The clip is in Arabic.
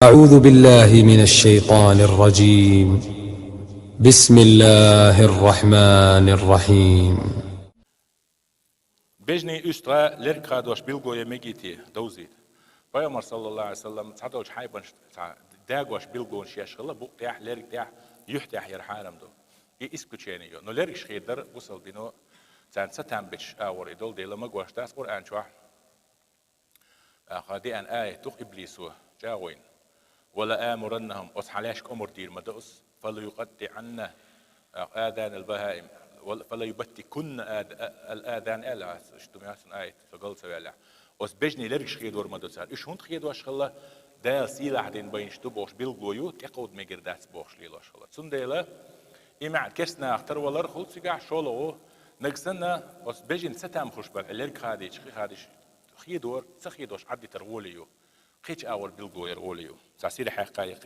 أعوذ بالله من الشيطان الرجيم. بسم الله الرحمن الرحيم. بجني أسرة لركا دوش بيلغو يميجيتي دوزيت بيامر صلى الله عليه وسلم تعدوش حيبن داغوش بيلغو شيشغلا بوقتيح لركتيح يحتيح يرحانم دو اسكوتشينيو نو لركش خيدر وصل دينو زان ستان بيش اور يدول دي لما غوش تاس قرآن شوح خادي أن آية توخ إبليسو جاوين ولا آمرنهم أصحلاش أمر دير مدوس فلا يقطعن آذان البهائم فلا يبتكن الآذان ألا اشتمياسن آية فقلت سويلا أس بجني لرش خيدور مدوسار إيش هند خيدور شخلا دال سيلا دين بين شتوبوش بيلغويو تقود مجر داس بوش ليلا شخلا سنديلا إما كسنا اختر ولر خلصيقع شولو نقصنا أس بجن ستام خوش بال لرك هاديش خيدور سخيدوش عدي تروليو خيش أول بيلغوير وليو ساسيل حقائق